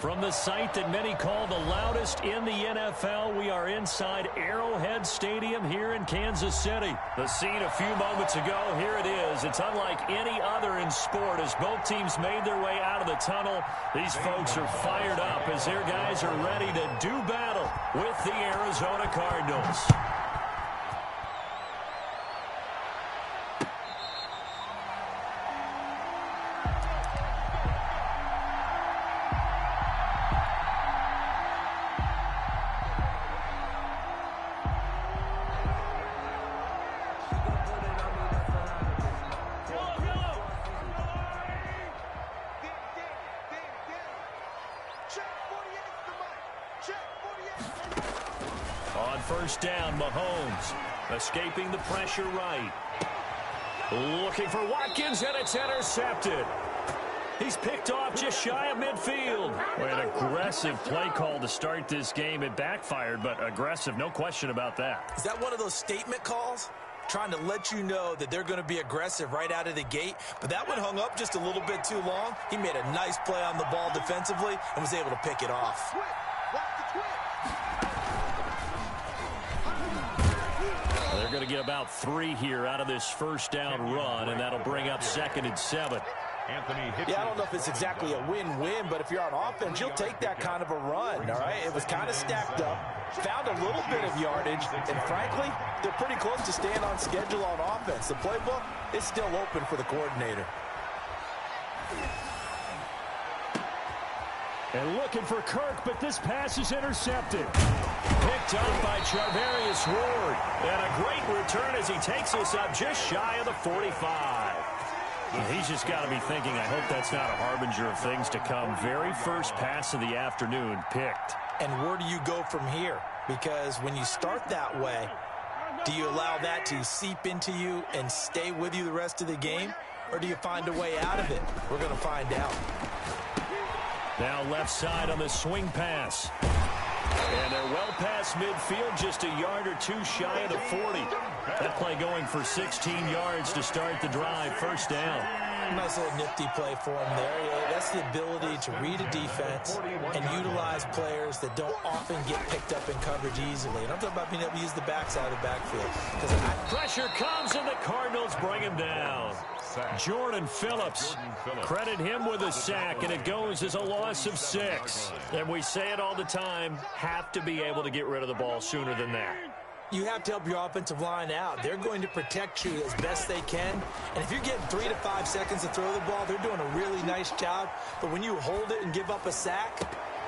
From the site that many call the loudest in the NFL, we are inside Arrowhead Stadium here in Kansas City. The scene a few moments ago, here it is. It's unlike any other in sport as both teams made their way out of the tunnel. These folks are fired up as their guys are ready to do battle with the Arizona Cardinals. On first down, Mahomes escaping the pressure right. Looking for Watkins, and it's intercepted. He's picked off just shy of midfield. An aggressive play call to start this game. It backfired, but aggressive, no question about that. Is that one of those statement calls? Trying to let you know that they're going to be aggressive right out of the gate. But that one hung up just a little bit too long. He made a nice play on the ball defensively and was able to pick it off. They're going to get about 3 here out of this first down run, and that'll bring up 2nd and 7. Yeah, I don't know if it's exactly a win-win, but if you're on offense, you'll take that kind of a run, all right? It was kind of stacked up, found a little bit of yardage, and frankly, they're pretty close to staying on schedule on offense. The playbook is still open for the coordinator. And looking for Kirk, but this pass is intercepted. Picked up by Charvarius Ward. And a great return as he takes this up just shy of the 45. He's just got to be thinking, I hope that's not a harbinger of things to come. Very first pass of the afternoon picked. And where do you go from here? Because when you start that way, do you allow that to seep into you and stay with you the rest of the game? Or do you find a way out of it? We're going to find out. Now left side on the swing pass. And they're well past midfield, just a yard or two shy of the 40. That play going for 16 yards to start the drive. First down. Nice little nifty play for him there. Yeah, that's the ability to read a defense and utilize players that don't often get picked up in coverage easily. And I'm talking about being able to use the backside of the backfield. Pressure comes and the Cardinals bring him down. Jordan Phillips, credit him with a sack, and it goes as a loss of 6. And we say it all the time, have to be able to get rid of the ball sooner than that. You have to help your offensive line out. They're going to protect you as best they can. And if you're getting 3 to 5 seconds to throw the ball, they're doing a really nice job. But when you hold it and give up a sack,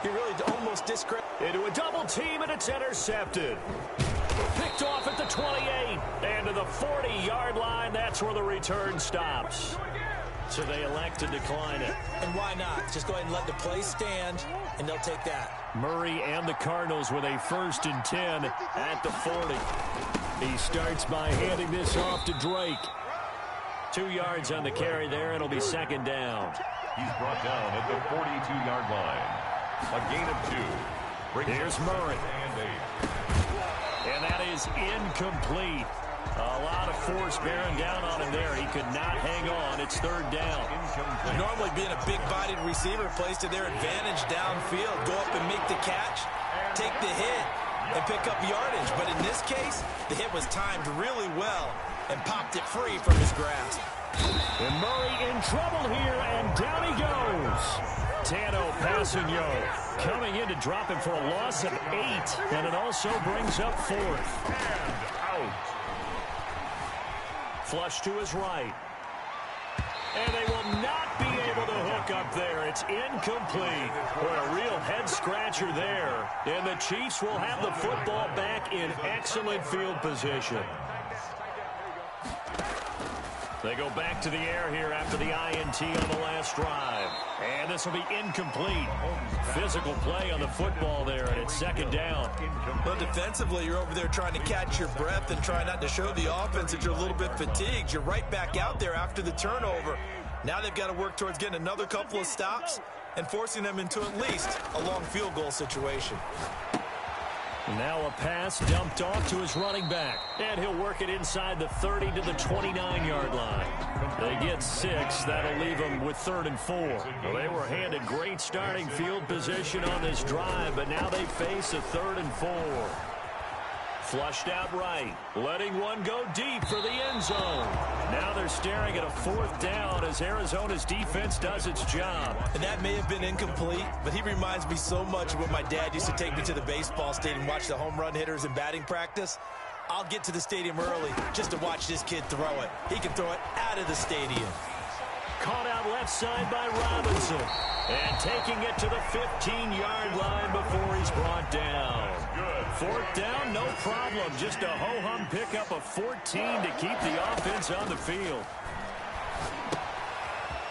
you really almost discredit. Into a double team, and it's intercepted. Picked off at the 28, and to the 40-yard line. That's where the return stops. So they elect to decline it. And why not? Just go ahead and let the play stand, and they'll take that. Murray and the Cardinals with a 1st and 10 at the 40. He starts by handing this off to Drake. 2 yards on the carry there. It'll be 2nd down. He's brought down at the 42-yard line. A gain of 2. Here's Murray. And that is incomplete. A lot of force bearing down on him there. He could not hang on. It's 3rd down. Normally being a big-bodied receiver plays to their advantage downfield. Go up and make the catch, take the hit, and pick up yardage. But in this case, the hit was timed really well and popped it free from his grasp. And Murray in trouble here, and down he goes. Tano Passanio coming in to drop him for a loss of 8, and it also brings up 4th. And out. Flush to his right. And they will not be able to hook up there. It's incomplete. What a real head-scratcher there. And the Chiefs will have the football back in excellent field position. They go back to the air here after the INT on the last drive. And this will be incomplete. Physical play on the football there, and it's 2nd down. Well, defensively, you're over there trying to catch your breath and try not to show the offense that you're a little bit fatigued. You're right back out there after the turnover. Now they've got to work towards getting another couple of stops and forcing them into at least a long field goal situation. Now a pass dumped off to his running back. And he'll work it inside the 30 to the 29-yard line. They get 6. That'll leave them with 3rd and 4. Well, they were handed great starting field position on this drive, but now they face a 3rd and 4. Flushed out right, letting one go deep for the end zone. Now they're staring at a 4th down as Arizona's defense does its job. And that may have been incomplete, but he reminds me so much of when my dad used to take me to the baseball stadium and watch the home run hitters in batting practice. I'll get to the stadium early just to watch this kid throw it. He can throw it out of the stadium. Caught out left side by Robinson. And taking it to the 15-yard line before he's brought down. 4th down, no problem. Just a ho-hum pickup of 14 to keep the offense on the field.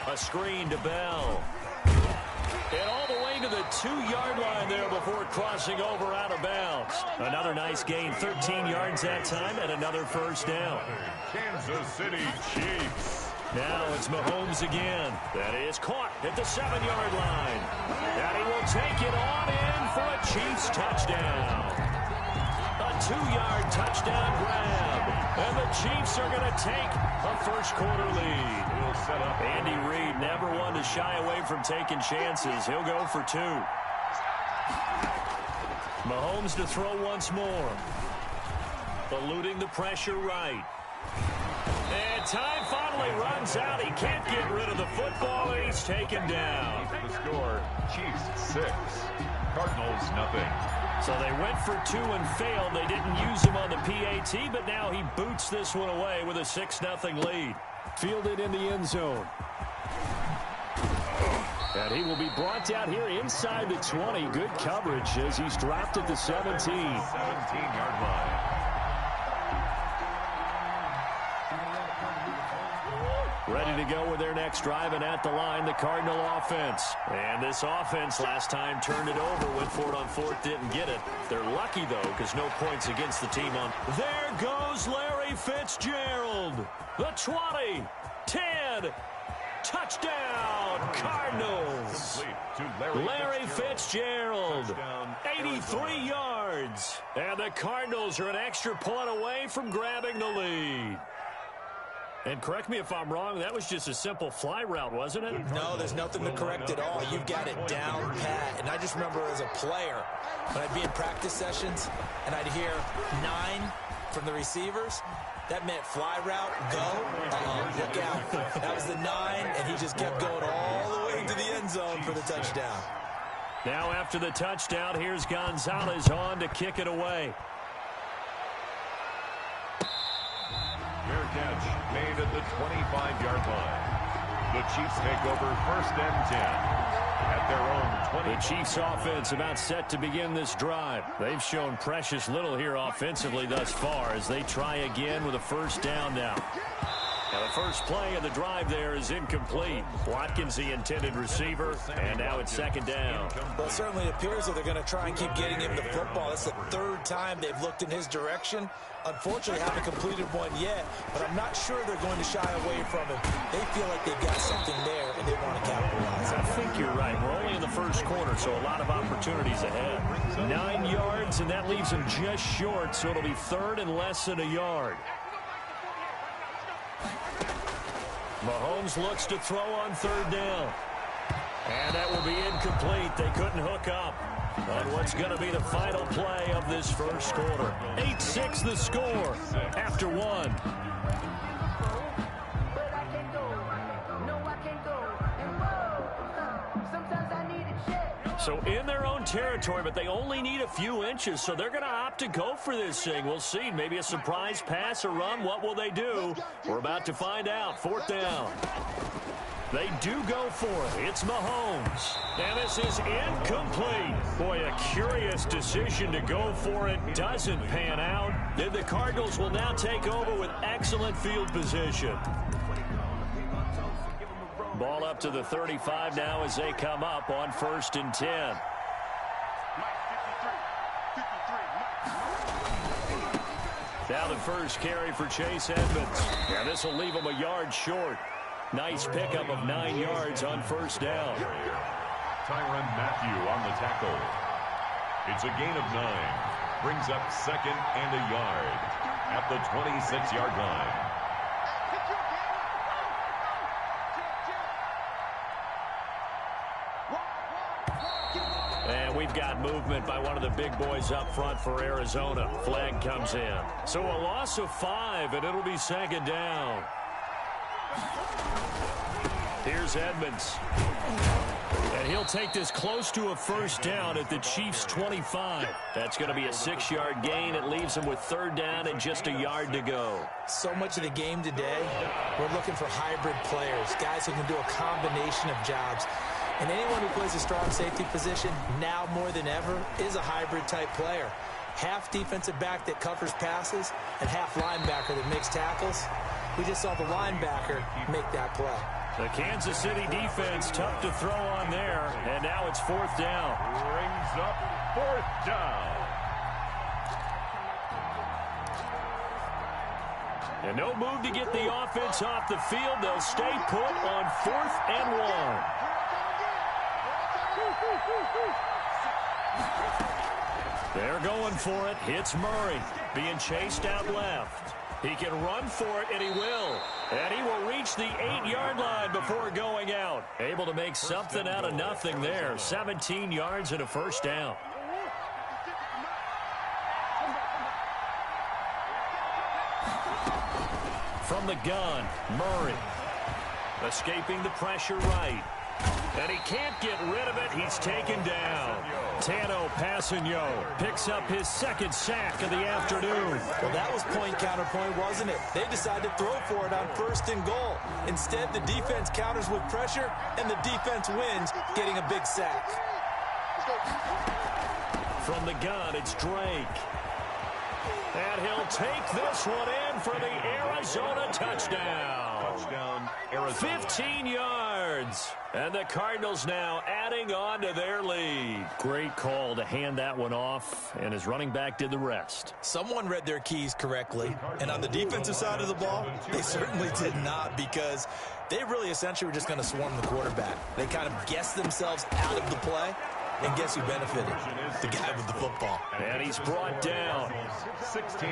A screen to Bell. And all the way to the 2-yard line there before crossing over out of bounds. Another nice gain, 13 yards that time, and another 1st down. Kansas City Chiefs. Now it's Mahomes again. That is caught at the 7-yard line. And he will take it on in for a Chiefs touchdown. A 2-yard touchdown grab. And the Chiefs are going to take a first-quarter lead. Andy Reid, never one to shy away from taking chances. He'll go for 2. Mahomes to throw once more. Eluding the pressure right. And time finally runs out. He can't get rid of the football, and he's taken down. The score, Chiefs 6, Cardinals nothing. So they went for 2 and failed. They didn't use him on the PAT, but now he boots this one away with a 6-0 lead. Fielded in the end zone. And he will be brought down here inside the 20. Good coverage as he's dropped at the 17. 17-yard line. Ready to go with their next drive, and at the line, the Cardinal offense. And this offense last time turned it over, went for it on 4th, didn't get it. They're lucky, though, because no points against the team on. There goes Larry Fitzgerald. The 20, 10, touchdown, Cardinals. Larry Fitzgerald, 83 yards. And the Cardinals are an extra point away from grabbing the lead. And correct me if I'm wrong, that was just a simple fly route, wasn't it? No, there's nothing to correct at all. You've got it down pat. And I just remember as a player, when I'd be in practice sessions and I'd hear 9 from the receivers, that meant fly route, go, look out. That was the 9, and he just kept going all the way to the end zone for the touchdown. Now after the touchdown, here's Gonzalez on to kick it away. Fair catch made at the 25-yard line. The Chiefs take over 1st and 10 at their own 20. The Chiefs offense about set to begin this drive. They've shown precious little here offensively thus far as they try again with a 1st down now. Now the first play of the drive there is incomplete. Watkins, the intended receiver, and now it's 2nd down. Well, it certainly appears that they're going to try and keep getting him the football. That's the 3rd time they've looked in his direction. Unfortunately, haven't completed one yet, but I'm not sure they're going to shy away from him. They feel like they've got something there, and they want to capitalize. I think you're right. We're only in the first quarter, so a lot of opportunities ahead. 9 yards, and that leaves them just short, so it'll be 3rd and less than a yard. Mahomes looks to throw on 3rd down. And that will be incomplete. They couldn't hook up on what's going to be the final play of this first quarter. 8-6 the score after 1. So in their own territory, but they only need a few inches, so they're going to opt to go for this thing. We'll see. Maybe a surprise pass or run. What will they do? We're about to find out. 4th down. They do go for it. It's Mahomes. And this is incomplete. Boy, a curious decision to go for it. Doesn't pan out. Then the Cardinals will now take over with excellent field position. Ball up to the 35 now as they come up on 1st and 10. Now the first carry for Chase Edmonds. Yeah, this will leave him a yard short. Nice pickup of 9 yards on 1st down. Tyrann Mathieu on the tackle. It's a gain of 9. brings up 2nd and a yard at the 26-yard line. And we've got movement by one of the big boys up front for Arizona. Flag comes in. So a loss of 5, and it'll be 2nd down. Here's Edmonds. And he'll take this close to a 1st down at the Chiefs' 25. That's going to be a 6-yard gain. It leaves them with 3rd down and just a yard to go. So much of the game today, we're looking for hybrid players, guys who can do a combination of jobs. And anyone who plays a strong safety position, now more than ever, is a hybrid-type player. Half defensive back that covers passes and half linebacker that makes tackles. We just saw the linebacker make that play. The Kansas City defense tough to throw on there, and now it's 4th down. Brings up 4th down. And no move to get the offense off the field. They'll stay put on 4th and 1. They're going for it. Hits Murray. Being chased out left. He can run for it, and he will. And he will reach the 8-yard line before going out. Able to make something out of nothing there. 17 yards and a 1st down. From the gun, Murray. Escaping the pressure right. And he can't get rid of it. He's taken down. Tano Passanio picks up his 2nd sack of the afternoon. Well, that was point counterpoint, wasn't it? They decided to throw for it on 1st and goal. Instead, the defense counters with pressure, and the defense wins, getting a big sack. From the gun, it's Drake. And he'll take this one in for the Arizona touchdown. Touchdown, Arizona. 15 yards. And the Cardinals now adding on to their lead. Great call to hand that one off, and his running back did the rest. Someone read their keys correctly, and on the defensive side of the ball, they certainly did not, because they really essentially were just going to swarm the quarterback. They kind of guessed themselves out of the play, and guess who benefited? The guy with the football. And he's brought down. 16.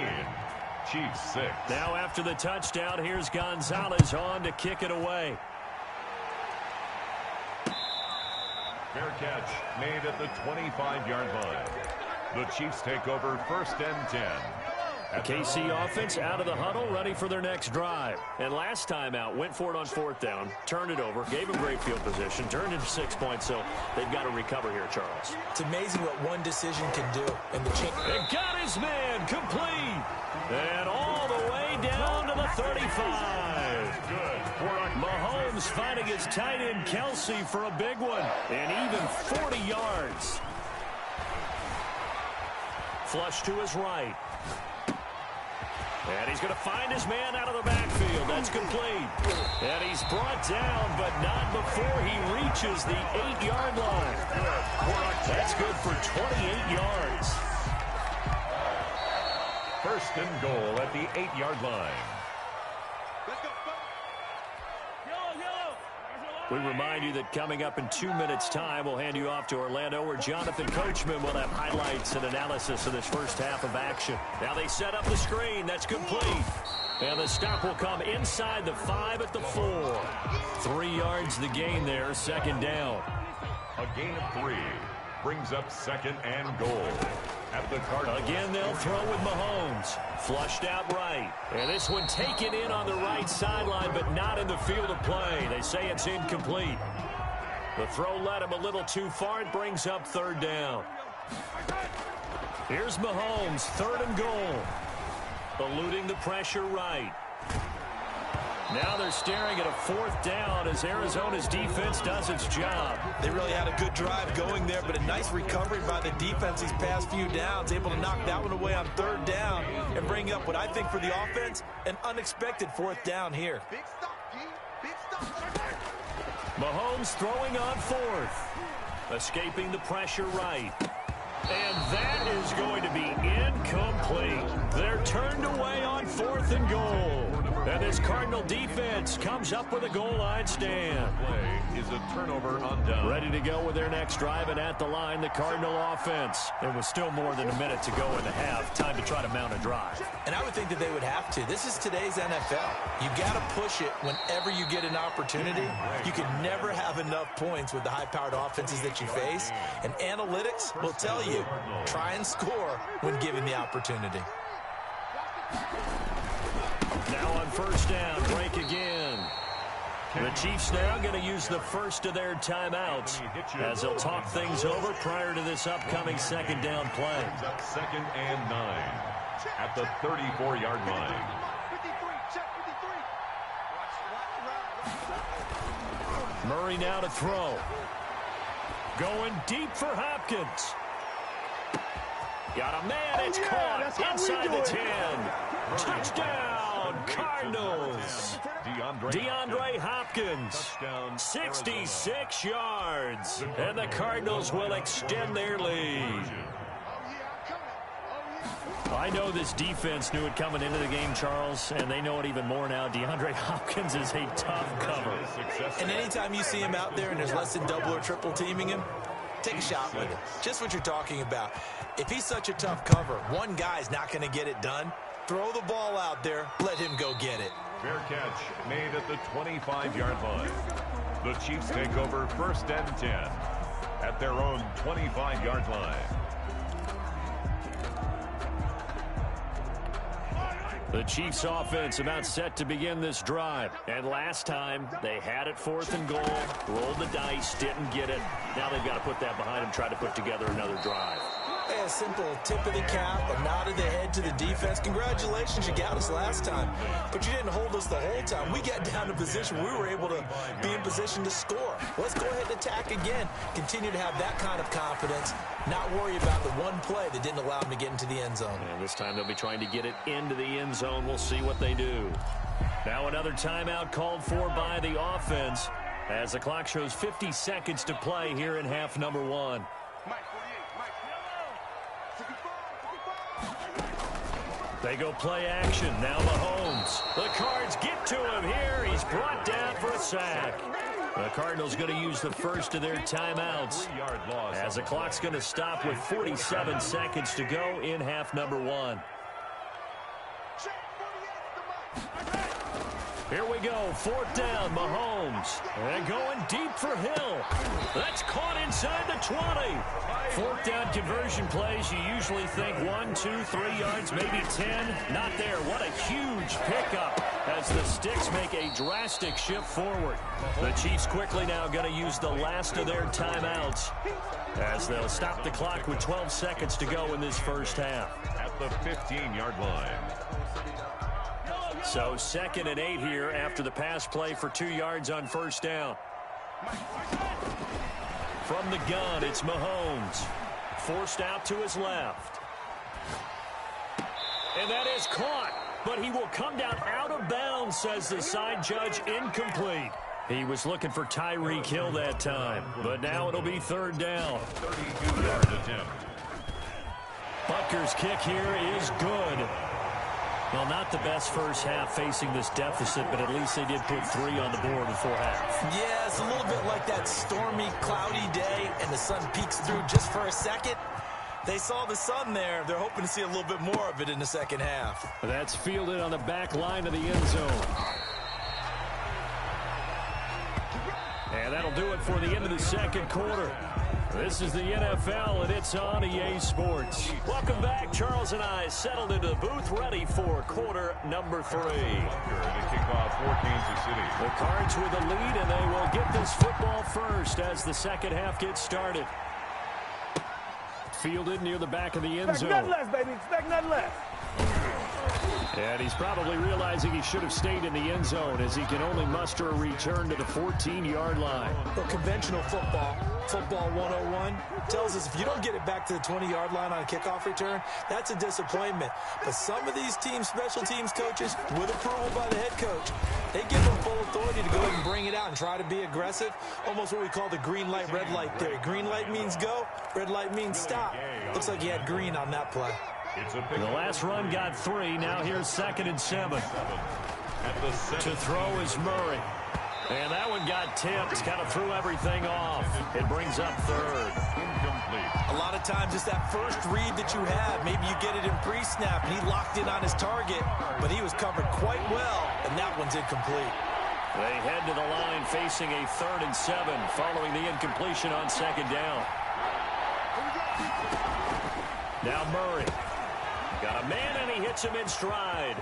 Chiefs 6. Now after the touchdown, here's Gonzalez on to kick it away. Fair catch made at the 25-yard line. The Chiefs take over 1st and 10. KC offense out of the huddle, ready for their next drive. And last time out, went for it on 4th down, turned it over, gave them great field position, turned into 6 points, so they've got to recover here, Charles. It's amazing what one decision can do. And it got his man complete. And all the way down to the 35. Good. Mahomes finding his tight end Kelsey for a big one. And even 40 yards. Flush to his right. And he's going to find his man out of the backfield. That's complete. And he's brought down, but not before he reaches the 8-yard line. That's good for 28 yards. 1st and goal at the 8-yard line. We remind you that coming up in 2 minutes' time, we'll hand you off to Orlando, where Jonathan Coachman will have highlights and analysis of this first half of action. Now they set up the screen. That's complete. And the stop will come inside the 5 at the 4. 3 yards the gain there, 2nd down. A gain of 3 brings up 2nd and goal at the Cardinals. Again, they'll throw with Mahomes. Flushed out right. And this one taken in on the right sideline, but not in the field of play. They say it's incomplete. The throw led him a little too far. It brings up 3rd down. Here's Mahomes, 3rd and goal. Eluding the pressure right. Now they're staring at a 4th down as Arizona's defense does its job. They really had a good drive going there, but a nice recovery by the defense these past few downs, able to knock that one away on 3rd down and bring up what I think for the offense, an unexpected 4th down here. Mahomes throwing on 4th. Escaping the pressure right. And that is going to be incomplete. They're turned away on 4th and goal. And this Cardinal defense comes up with a goal line stand. Play is a turnover on down. Ready to go with their next drive, and at the line, the Cardinal offense. There was still more than a minute to go in the half. Time to try to mount a drive. And I would think that they would have to. This is today's NFL. You got to push it whenever you get an opportunity. You can never have enough points with the high-powered offenses that you face. And analytics will tell you, try and score when given the opportunity. Now on first down, break again. The Chiefs now going to use the first of their timeouts as they'll talk things over prior to this upcoming second down play. Second and 9 at the 34-yard line. Murray now to throw. Going deep for Hopkins. Got a man, it's caught inside the 10. Touchdown, Cardinals. DeAndre Hopkins, 66 yards. And the Cardinals will extend their lead. I know this defense knew it coming into the game, Charles, and they know it even more now. DeAndre Hopkins is a tough cover. And anytime you see him out there and there's less than double or triple teaming him, take a shot with it. Just what you're talking about. If he's such a tough cover, one guy's not going to get it done. Throw the ball out there. Let him go get it. Fair catch made at the 25-yard line. The Chiefs take over first and 10 at their own 25-yard line. The Chiefs offense about set to begin this drive. And last time, they had it 4th and goal, rolled the dice, didn't get it. Now they've got to put that behind them, try to put together another drive. A simple tip of the cap, a nod of the head to the defense. Congratulations, you got us last time. But you didn't hold us the whole time. We got down to position. We were able to be in position to score. Let's go ahead and attack again. Continue to have that kind of confidence. Not worry about the one play that didn't allow them to get into the end zone. And this time they'll be trying to get it into the end zone. We'll see what they do. Now another timeout called for by the offense as the clock shows 50 seconds to play here in half number 1. They go play action. Now Mahomes. The Cards get to him here. He's brought down for a sack. The Cardinals going to use the first of their timeouts as the clock's going to stop with 47 seconds to go in half number 1. Here we go, 4th down, Mahomes. And going deep for Hill. That's caught inside the 20. 4th down conversion plays, you usually think 1, 2, 3 yards, maybe 10. Not there. What a huge pickup as the Sticks make a drastic shift forward. The Chiefs quickly now going to use the last of their timeouts as they'll stop the clock with 12 seconds to go in this first half. At the 15-yard line. So 2nd and 8 here after the pass play for 2 yards on first down. From the gun, it's Mahomes. Forced out to his left. And that is caught. But he will come down out of bounds, says the side judge, incomplete. He was looking for Tyreek Hill that time. But now it'll be 3rd down. 32-yard attempt. Butker's kick here is good. Well, not the best first half facing this deficit, but at least they did put 3 on the board before half. Yeah, it's a little bit like that stormy, cloudy day, and the sun peeks through just for a second. They saw the sun there. They're hoping to see a little bit more of it in the second half. That's fielded on the back line of the end zone. And that'll do it for the end of the second quarter. This is the NFL, and it's on EA Sports. Welcome back. Charles and I settled into the booth, ready for quarter number 3. To kick off for Kansas City. The Cards with the lead, and they will get this football first as the second half gets started. Fielded near the back of the end zone. Expect nothing less, baby. Expect nothing less. And he's probably realizing he should have stayed in the end zone as he can only muster a return to the 14-yard line. Well, conventional football 101, tells us if you don't get it back to the 20-yard line on a kickoff return, that's a disappointment. But some of these teams, special teams coaches, with approval by the head coach, they give them full authority to go ahead and bring it out and try to be aggressive. Almost what we call the green light, red light theory. Green light means go, red light means stop. Looks like he had green on that play. The last run got 3. Now here's 2nd and 7. At the To throw is Murray. And that one got tipped, kind of threw everything off. It brings up third. Incomplete. A lot of times it's that first read that you have. Maybe you get it in pre-snap, and he locked in on his target, but he was covered quite well, and that one's incomplete. They head to the line facing a 3rd and 7 following the incompletion on 2nd down. Now Murray. Got a man, and he hits him in stride.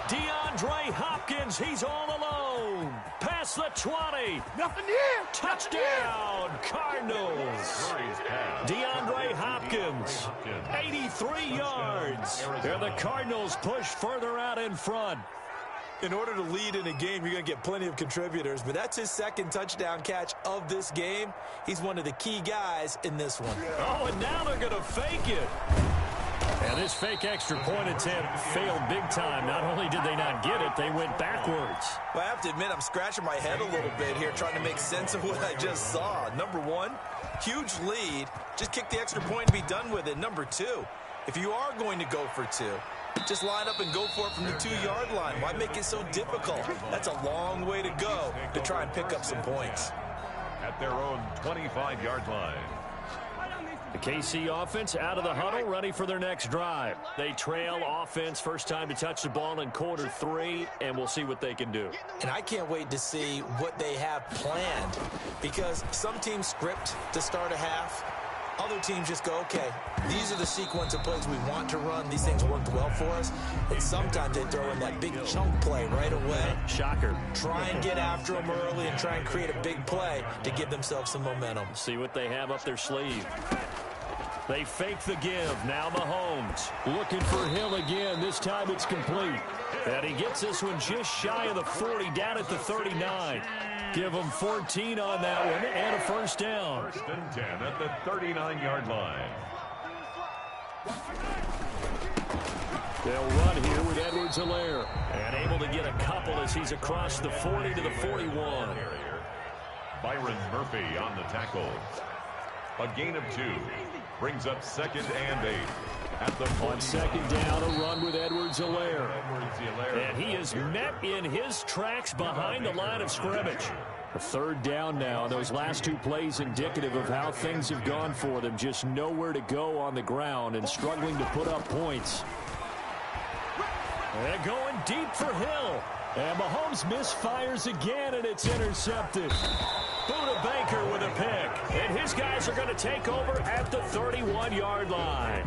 DeAndre Hopkins, he's all alone. Past the 20. Nothing here. Touchdown, Cardinals. DeAndre Hopkins, 83 yards. And the Cardinals push further out in front. In order to lead in a game, you're going to get plenty of contributors, but that's his 2nd touchdown catch of this game. He's one of the key guys in this one. Oh, and now they're going to fake it. And this fake extra point attempt failed big time. Not only did they not get it, they went backwards. Well, I have to admit, I'm scratching my head a little bit here trying to make sense of what I just saw. Number one, huge lead. Just kick the extra point and be done with it. Number two, if you are going to go for 2, just line up and go for it from the 2-yard line. Why make it so difficult? That's a long way to go to try and pick up some points. At their own 25-yard line. The KC offense out of the huddle, ready for their next drive. They trail offense, first time to touch the ball in quarter 3, and we'll see what they can do. And I can't wait to see what they have planned, because some teams script to start a half. Other teams just go, okay, these are the sequence of plays we want to run. These things worked well for us. And sometimes they throw in that big chunk play right away. Shocker. Try and get after them early and try and create a big play to give themselves some momentum. See what they have up their sleeve. They fake the give. Now Mahomes looking for Hill again. This time it's complete. And he gets this one just shy of the 40, down at the 39. Give him 14 on that one and a first down. 1st and 10 at the 39-yard line. They'll run here with Edwards-Helaire. And able to get a couple as he's across the 40 to the 41. Byron Murphy on the tackle. A gain of 2. Brings up 2nd and 8. At the on 2nd down, a run with Edwards-Helaire. And he is met in his tracks behind the line of scrimmage. A 3rd down now. Those last 2 plays indicative of how things have gone for them. Just nowhere to go on the ground and struggling to put up points. And going deep for Hill. And Mahomes misfires again, and it's intercepted. Buda Baker with a pick. And his guys are going to take over at the 31-yard line.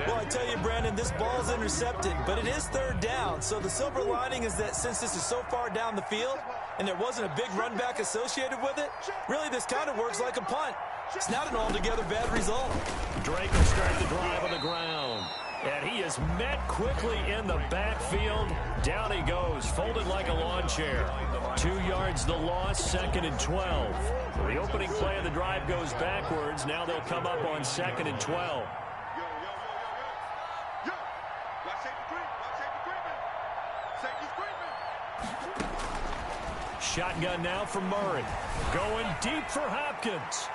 Well, I tell you, Brandon, this ball's intercepted, but it is 3rd down. So the silver lining is that since this is so far down the field and there wasn't a big run back associated with it, really this kind of works like a punt. It's not an altogether bad result. Drake will start the drive on the ground. And he is met quickly in the backfield. Down he goes, folded like a lawn chair. 2 yards the loss, 2nd and 12. The opening play of the drive goes backwards. Now they'll come up on 2nd and 12. Shotgun now from Murray. Going deep for Hopkins.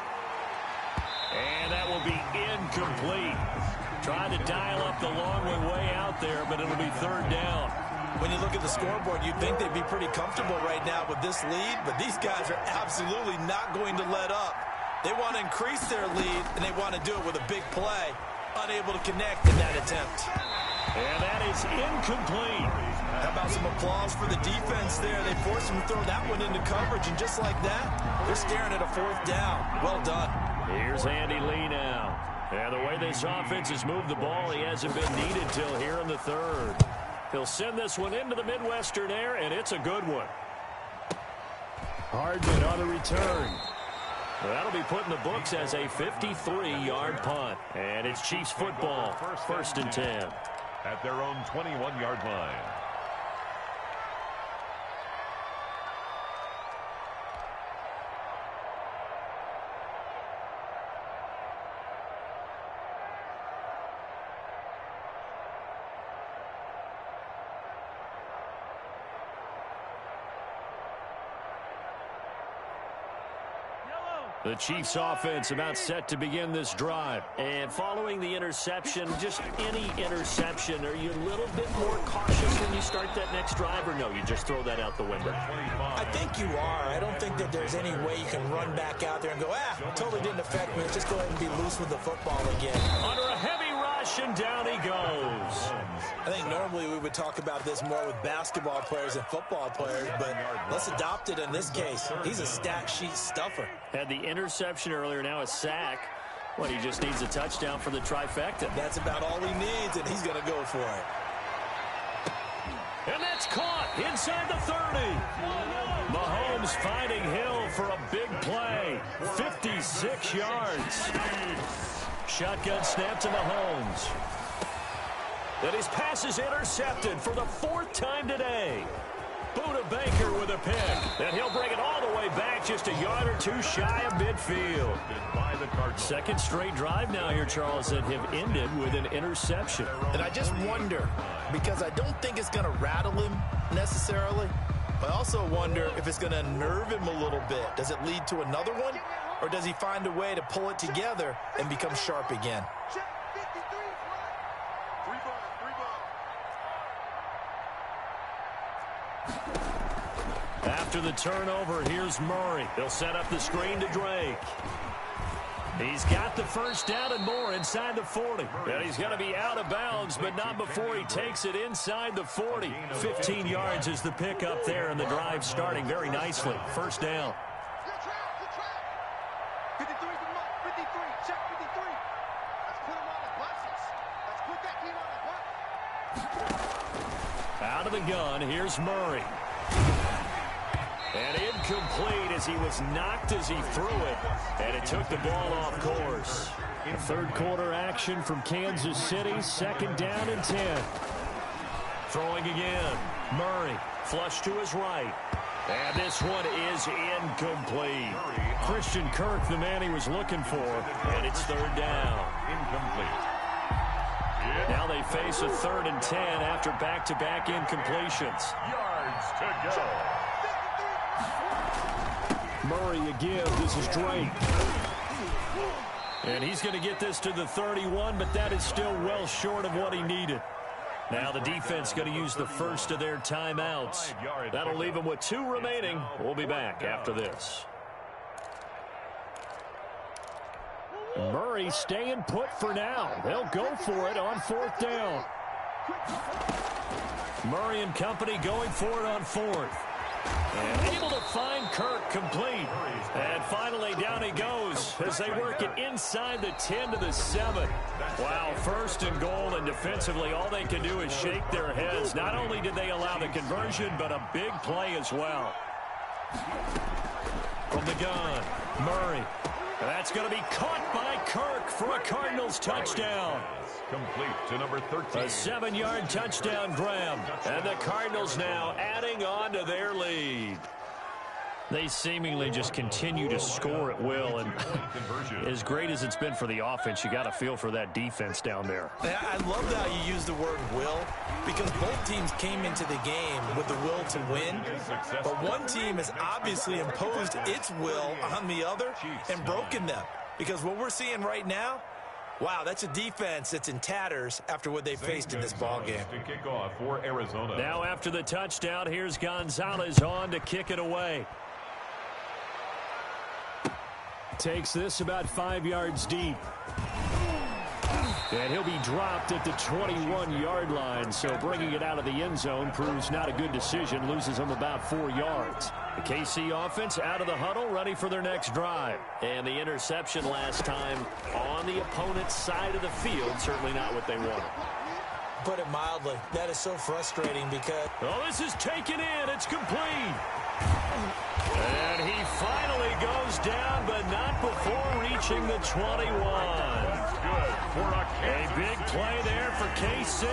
And that will be incomplete. Trying to dial up the long way out there, but it'll be 3rd down. When you look at the scoreboard, you'd think they'd be pretty comfortable right now with this lead, but these guys are absolutely not going to let up. They want to increase their lead, and they want to do it with a big play. Unable to connect in that attempt. And that is incomplete. How about some applause for the defense there? They forced him to throw that one into coverage, and just like that, they're staring at a 4th down. Well done. Here's Andy Lee now. And the way this offense has moved the ball, he hasn't been needed till here in the 3rd. He'll send this one into the Midwestern air, and it's a good one. Hardman on the return. That'll be put in the books as a 53-yard punt. And it's Chiefs football, 1st and 10. At their own 21-yard line. The Chiefs offense about set to begin this drive. And following the interception, just any interception, are you a little bit more cautious when you start that next drive, or no, you just throw that out the window? I think you are. I don't think that there's any way you can run back out there and go, totally didn't affect me. Let's just go ahead and be loose with the football again. Under a heavy rush, and down he goes. I think normally we would talk about this more with basketball players and football players, but let's adopt it in this case. He's a stat sheet stuffer. Had the interception earlier, now a sack. Well, he just needs a touchdown for the trifecta. That's about all he needs, and he's going to go for it. And that's caught inside the 30. Mahomes finding Hill for a big play. 56 yards. Shotgun snap to Mahomes. And his pass is intercepted for the 4th time today. Buda Baker with a pick. And he'll bring it all the way back just a yard or two shy of midfield. Second straight drive now here, Charles, that have ended with an interception. And I just wonder, because I don't think it's going to rattle him necessarily, but I also wonder if it's going to unnerve him a little bit. Does it lead to another one? Or does he find a way to pull it together and become sharp again? After the turnover, here's Murray. They'll set up the screen to Drake. He's got the first down and more inside the 40. And he's going to be out of bounds, but not before he takes it inside the 40. 15 yards is the pickup there, and the drive starting very nicely. First down. Out of the gun, here's Murray. And incomplete as he was knocked as he threw it. And it took the ball off course. Third quarter action from Kansas City. 2nd down and 10. Throwing again. Murray flush to his right. And this one is incomplete. Christian Kirk, the man he was looking for. And it's 3rd down. Incomplete. Now they face a 3rd and 10 after back-to-back incompletions. Yards to go. Murray again. This is Drake. And he's going to get this to the 31, but that is still well short of what he needed. Now the defense going to use the first of their timeouts. That'll leave them with 2 remaining. We'll be back after this. Murray staying put for now. They'll go for it on 4th down. Murray and company going for it on 4th. And able to find Kirk complete. And finally down he goes as they work it inside the 10 to the 7. Wow, 1st and goal, and defensively all they can do is shake their heads. Not only did they allow the conversion, but a big play as well. From the gun, Murray. That's going to be caught by Kirk for a Cardinals touchdown. Complete to number 13. A 7-yard touchdown grab. And the Cardinals now adding on to their lead. They seemingly just continue to score at will. And as great as it's been for the offense, you got to feel for that defense down there. I love how you use the word will, because both teams came into the game with the will to win. But one team has obviously imposed its will on the other and broken them. Because what we're seeing right now, wow, that's a defense that's in tatters after what they faced in this ballgame. To kick off for Arizona. Now after the touchdown, here's Gonzalez on to kick it away. Takes this about 5 yards deep. And he'll be dropped at the 21-yard line, so bringing it out of the end zone proves not a good decision, loses him about 4 yards. The KC offense out of the huddle, ready for their next drive. And the interception last time on the opponent's side of the field, certainly not what they wanted. Put it mildly, that is so frustrating because... Oh, this is taken in. It's complete. And he finally goes down, but not before reaching the 21. Good for a big play there for KC.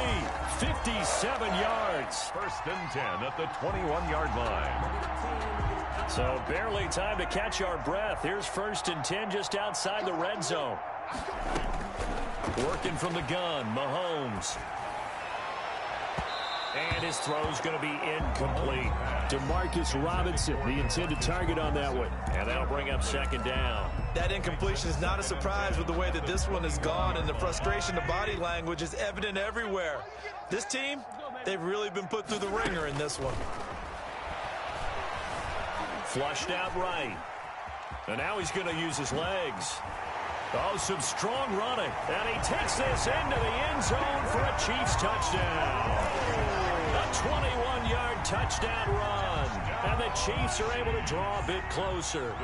57 yards. 1st and 10 at the 21-yard line. So barely time to catch our breath. Here's 1st and 10 just outside the red zone. Working from the gun, Mahomes. And his throw's going to be incomplete. Demarcus Robinson, the intended target on that one. And that'll bring up second down. That incompletion is not a surprise with the way that this one has gone, and the frustration, the body language is evident everywhere. This team, they've really been put through the ringer in this one. Flushed out right. And now he's going to use his legs. Oh, some strong running. And he takes this into the end zone for a Chiefs touchdown. A 21-yard touchdown run. And the Chiefs are able to draw a bit closer.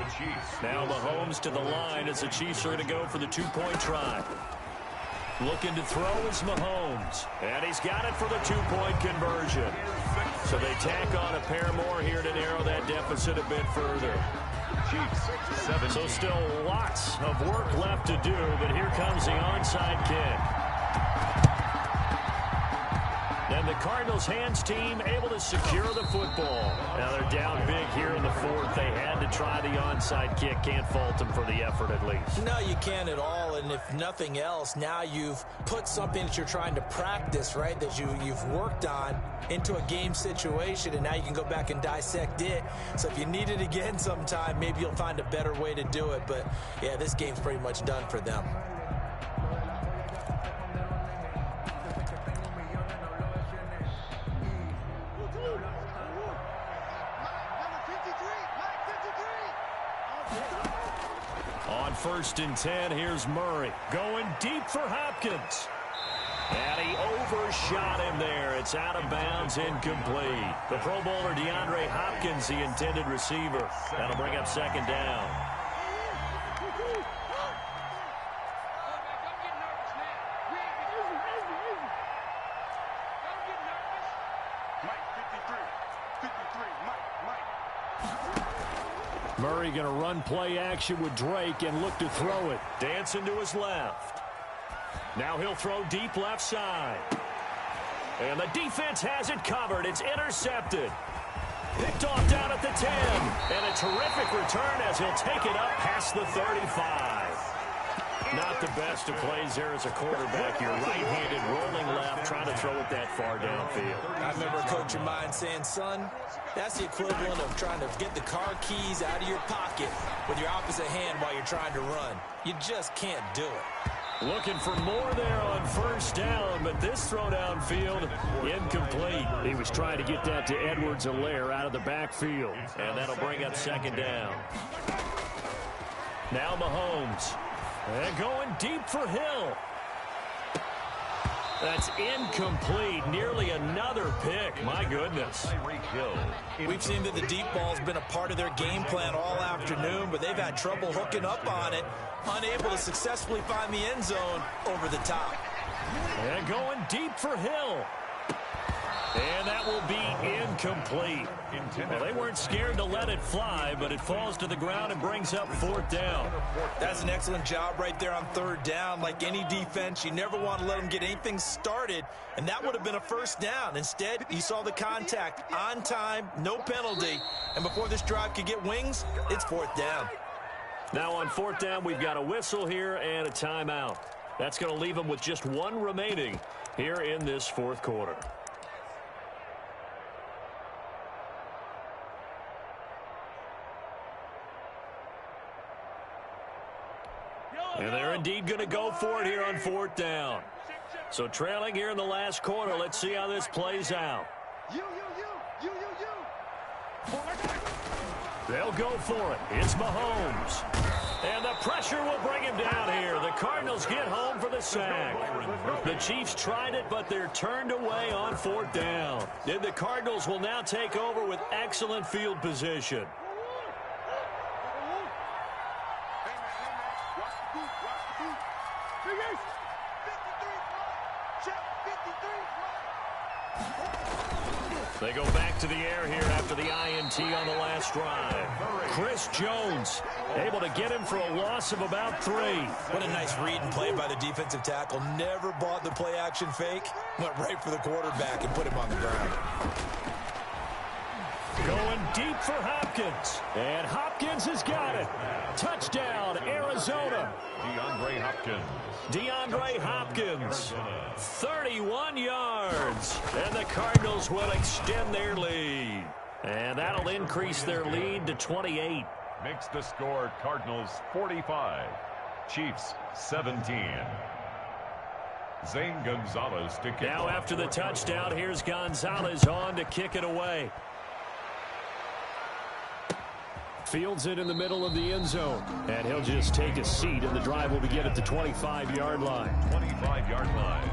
Now Mahomes to the line as the Chiefs are going to go for the two-point try. Looking to throw is Mahomes. And he's got it for the two-point conversion. So they tack on a pair more here to narrow that deficit a bit further. So still lots of work left to do, but here comes the onside kick. And the Cardinals hands team able to secure the football. Now they're down big here in the fourth. They had to try the onside kick. Can't fault them for the effort at least. No, you can't at all. And if nothing else, now you've put something that you're trying to practice, right, that you've worked on into a game situation, and now you can go back and dissect it. So if you need it again sometime, maybe you'll find a better way to do it. But, yeah, this game's pretty much done for them. On 1st and 10, here's Murray going deep for Hopkins. And he overshot him there. It's out of bounds, incomplete. The Pro Bowler DeAndre Hopkins, the intended receiver. That'll bring up second down. Murray going to run play action with Drake and look to throw it. Dancing to his left. Now he'll throw deep left side. And the defense has it covered. It's intercepted. Picked off down at the 10. And a terrific return as he'll take it up past the 35. Not the best of plays there as a quarterback. You're right-handed, rolling left, trying to throw it that far downfield. I remember a coach of mine saying, son, that's the equivalent of trying to get the car keys out of your pocket with your opposite hand while you're trying to run. You just can't do it. Looking for more there on 1st down, but this throw downfield incomplete. He was trying to get that to Edwards-Helaire out of the backfield, and that'll bring up second down. Now Mahomes. And going deep for Hill. That's incomplete. Nearly another pick. My goodness. We've seen that the deep ball's been a part of their game plan all afternoon, but they've had trouble hooking up on it, unable to successfully find the end zone over the top. And going deep for Hill. And that will be incomplete. Well, they weren't scared to let it fly, but it falls to the ground and brings up 4th down. That's an excellent job right there on 3rd down. Like any defense, you never want to let them get anything started, and that would have been a 1st down. Instead, you saw the contact on time, no penalty, and before this drive could get wings, it's 4th down. Now on 4th down, we've got a whistle here and a timeout. That's going to leave them with just one remaining here in this 4th quarter. And they're indeed going to go for it here on 4th down. So trailing here in the last quarter, let's see how this plays out. They'll go for it. It's Mahomes. And the pressure will bring him down here. The Cardinals get home for the sack. The Chiefs tried it, but they're turned away on 4th down. And the Cardinals will now take over with excellent field position. They go back to the air here after the INT on the last drive. Chris Jones able to get him for a loss of about 3. What a nice read and play by the defensive tackle. Never bought the play-action fake. Went right for the quarterback and put him on the ground. Going deep for Hopkins. And Hopkins has got it. Touchdown, Arizona. Arizona. DeAndre Hopkins, 31 yards. And the Cardinals will extend their lead. And that'll increase their lead to 28. Makes the score Cardinals 45, Chiefs 17. Zane Gonzalez to kick now off. After the touchdown, here's Gonzalez on to kick it away. Fields it in the middle of the end zone. And he'll just take a seat, and the drive will begin at the 25-yard line. 25-yard line.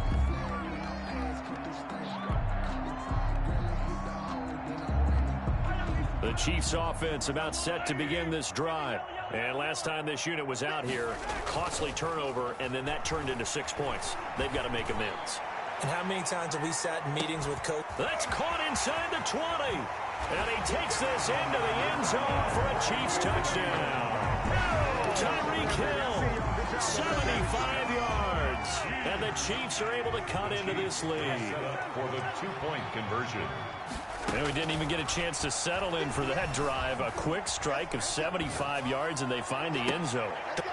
The Chiefs offense about set to begin this drive. And last time this unit was out here, costly turnover, and then that turned into 6 points. They've got to make amends. And how many times have we sat in meetings with coach? That's caught inside the 20. And he takes this into the end zone for a Chiefs touchdown. Tyreek Hill, 75 yards. And the Chiefs are able to cut into this lead. For the two-point conversion. And we didn't even get a chance to settle in for that drive. A quick strike of 75 yards, and they find the end zone.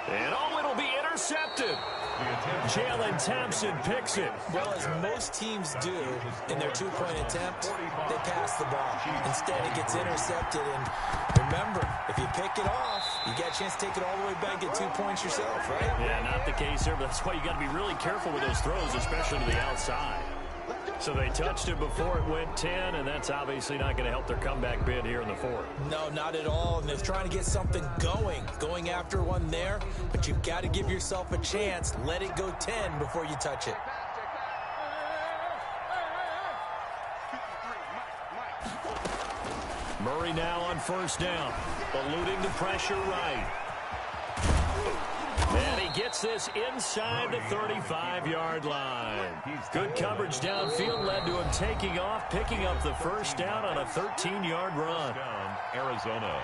And oh, it'll be intercepted. Jalen Thompson picks it. Well, as most teams do in their two-point attempt, they pass the ball. Instead, it gets intercepted. And remember, if you pick it off, you get a chance to take it all the way back, get 2 points yourself, right? Yeah, not the case here, but that's why you got to be really careful with those throws, especially to the outside. So they touched it before it went 10, and that's obviously not going to help their comeback bid here in the fourth. No, not at all. And they're trying to get something going after one there. But you've got to give yourself a chance. Let it go 10 before you touch it. Murray now on first down, eluding the pressure right. And he gets this inside the 35-yard line. Good coverage downfield led to him taking off, picking up the first down on a 13-yard run. Arizona.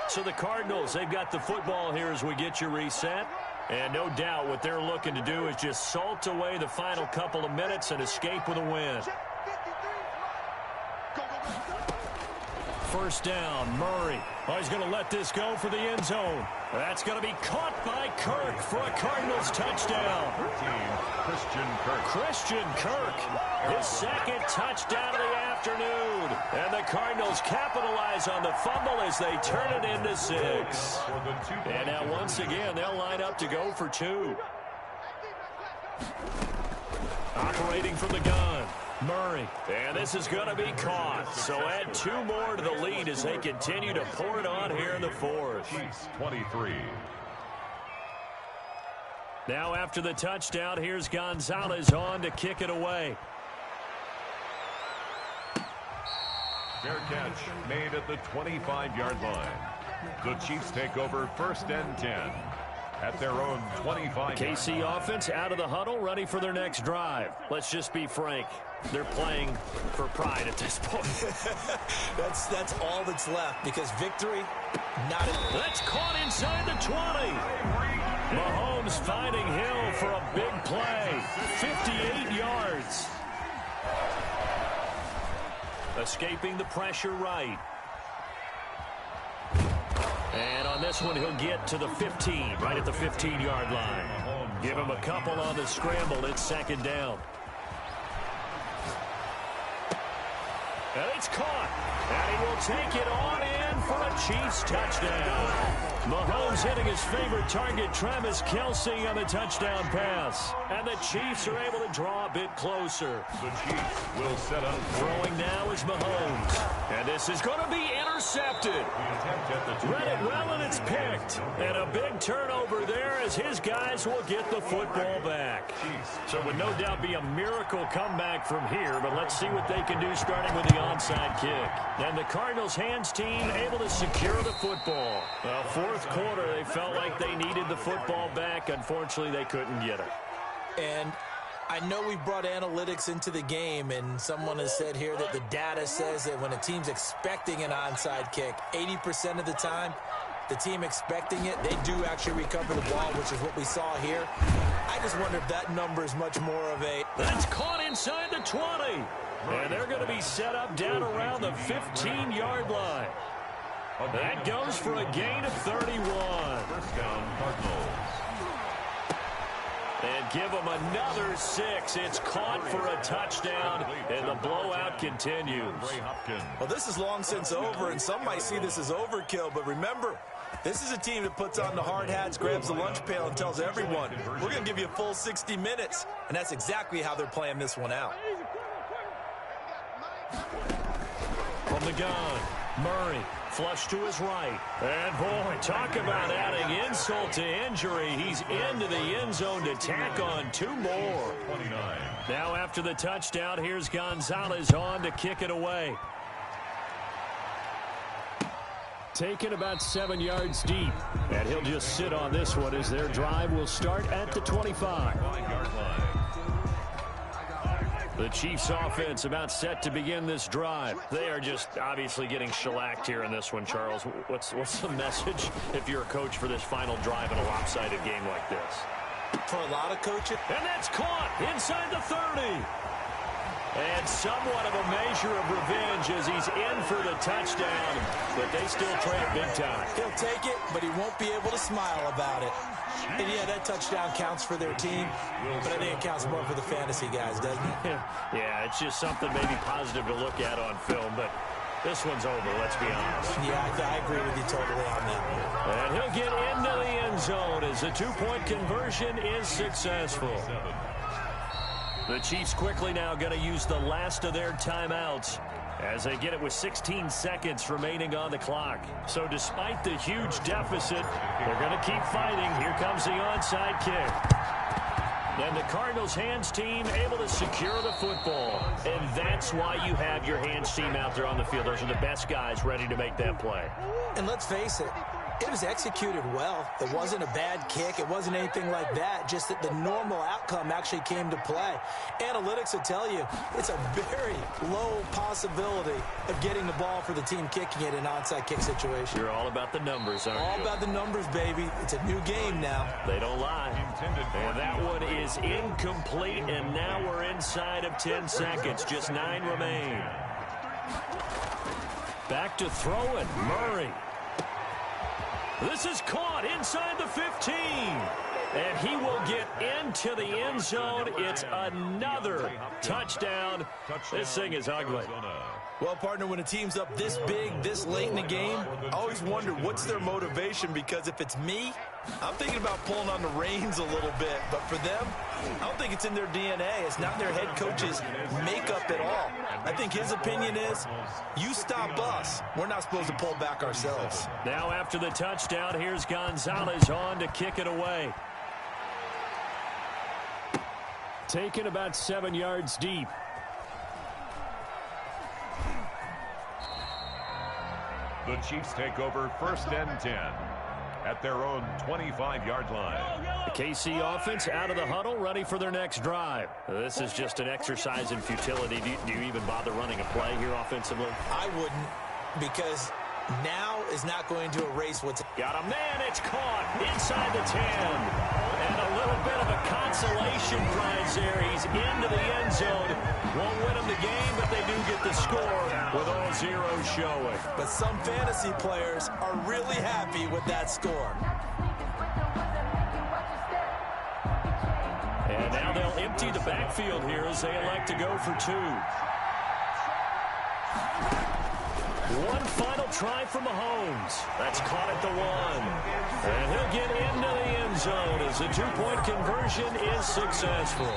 So the Cardinals, they've got the football here as we get you reset. And no doubt what they're looking to do is just salt away the final couple of minutes and escape with a win. First down, Murray. Oh, he's going to let this go for the end zone. That's going to be caught by Kirk for a Cardinals touchdown. Christian Kirk, his second touchdown of the afternoon. And the Cardinals capitalize on the fumble as they turn it into 6. And now once again, they'll line up to go for 2. Operating from the gun, Murray. And this is going to be caught. So add 2 more to the lead as they continue to pour it on here in the fourth. Chiefs 23. Now after the touchdown, here's Gonzalez on to kick it away. Fair catch made at the 25-yard line. The Chiefs take over first and 10 at their own 25. KC offense out of the huddle, ready for their next drive. Let's just be frank. They're playing for pride at this point. That's all that's left, because victory, not enough. That's caught inside the 20. Mahomes finding Hill for a big play. 58 yards. Escaping the pressure right. And on this one, he'll get to the 15, right at the 15-yard line. Give him a couple on the scramble. It's second down. And it's caught. And he will take it on in for a Chiefs touchdown. Mahomes hitting his favorite target, Travis Kelce, on the touchdown pass. And the Chiefs are able to draw a bit closer. The Chiefs will set up. Throwing now is Mahomes. And this is going to be intercepted. Read it well, and it's picked. And a big turnover there as his guys will get the football back. So it would no doubt be a miracle comeback from here, but let's see what they can do starting with the onside kick. And the Cardinals hands team able to secure the football. Well, fourth quarter, they felt like they needed the football back. Unfortunately, they couldn't get it. And I know we brought analytics into the game, and someone has said here that the data says that when a team's expecting an onside kick, 80% of the time, the team expecting it, they do actually recover the ball, which is what we saw here. I just wonder if that number is much more of a... That's caught inside the 20. And they're going to be set up down around the 15-yard line. That goes for a gain of 31. First down, Cardinals. And give them another 6. It's caught for a touchdown, and the blowout continues. Well, this is long since over, and some might see this as overkill, but remember, this is a team that puts on the hard hats, grabs the lunch pail, and tells everyone, we're going to give you a full 60 minutes, and that's exactly how they're playing this one out. From the gun, Murray, flush to his right. And, boy, talk about adding insult to injury. He's into the end zone to tack on 2 more. 29. Now after the touchdown, here's Gonzalez on to kick it away. Taken about 7 yards deep. And he'll just sit on this one as their drive will start at the 25. 5-yard line. The Chiefs offense about set to begin this drive. They are just obviously getting shellacked here in this one, Charles. What's the message if you're a coach for this final drive in a lopsided game like this? For a lot of coaches. And that's caught inside the 30. And somewhat of a measure of revenge as he's in for the touchdown. But they still trail big time. He'll take it, but he won't be able to smile about it. And, yeah, that touchdown counts for their team, but I think it counts more for the fantasy guys, doesn't it? Yeah, it's just something maybe positive to look at on film, but this one's over, let's be honest. Yeah, I agree with you totally on that one. And he'll get into the end zone as the 2-point conversion is successful. The Chiefs quickly now going to use the last of their timeouts as they get it with 16 seconds remaining on the clock. So despite the huge deficit, they're going to keep fighting. Here comes the onside kick. Then the Cardinals hands team able to secure the football. And that's why you have your hands team out there on the field. Those are the best guys ready to make that play. And let's face it, it was executed well. It wasn't a bad kick. It wasn't anything like that. Just that the normal outcome actually came to play. Analytics will tell you it's a very low possibility of getting the ball for the team kicking it in an onside kick situation. You're all about the numbers, aren't you? All about the numbers, baby. It's a new game now. They don't lie. And that one is incomplete, and now we're inside of 10 seconds. Just 9 remain. Back to throw it. Murray. This is caught inside the 15. And he will get into the end zone. It's another touchdown. This thing is ugly. Well, partner, when a team's up this big, this late in the game, I always wonder what's their motivation, because if it's me, I'm thinking about pulling on the reins a little bit. But for them, I don't think it's in their DNA. It's not their head coach's makeup at all. I think his opinion is, you stop us. We're not supposed to pull back ourselves. Now after the touchdown, here's Gonzalez on to kick it away. Taken about 7 yards deep. The Chiefs take over 1st and 10 at their own 25-yard line. The KC offense out of the huddle, ready for their next drive. This is just an exercise in futility. Do you even bother running a play here offensively? I wouldn't, because now is not going to erase what's... Got a man, it's caught inside the 10. And a little bit of a consolation prize there. He's into the end zone. Won't win them the game, but they do get the score with all zeros showing. But some fantasy players are really happy with that score. And now they'll empty the backfield here as they elect to go for 2. One final try from Mahomes. That's caught at the 1. And he'll get into the end zone as the 2-point conversion is successful.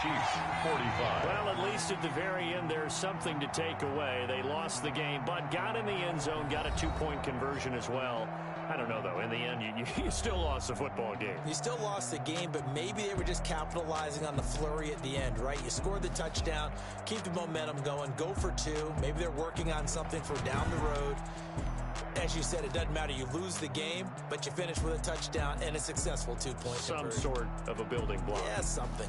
Chiefs 45. Well, at least at the very end, there's something to take away. They lost the game, but got in the end zone, got a 2-point conversion as well. I don't know, though. In the end, you still lost the football game. You still lost the game, but maybe they were just capitalizing on the flurry at the end, right? You scored the touchdown, keep the momentum going, go for 2. Maybe they're working on something for down the road. As you said, it doesn't matter. You lose the game, but you finish with a touchdown and a successful 2-point conversion. Some sort of a building block. Yeah, something.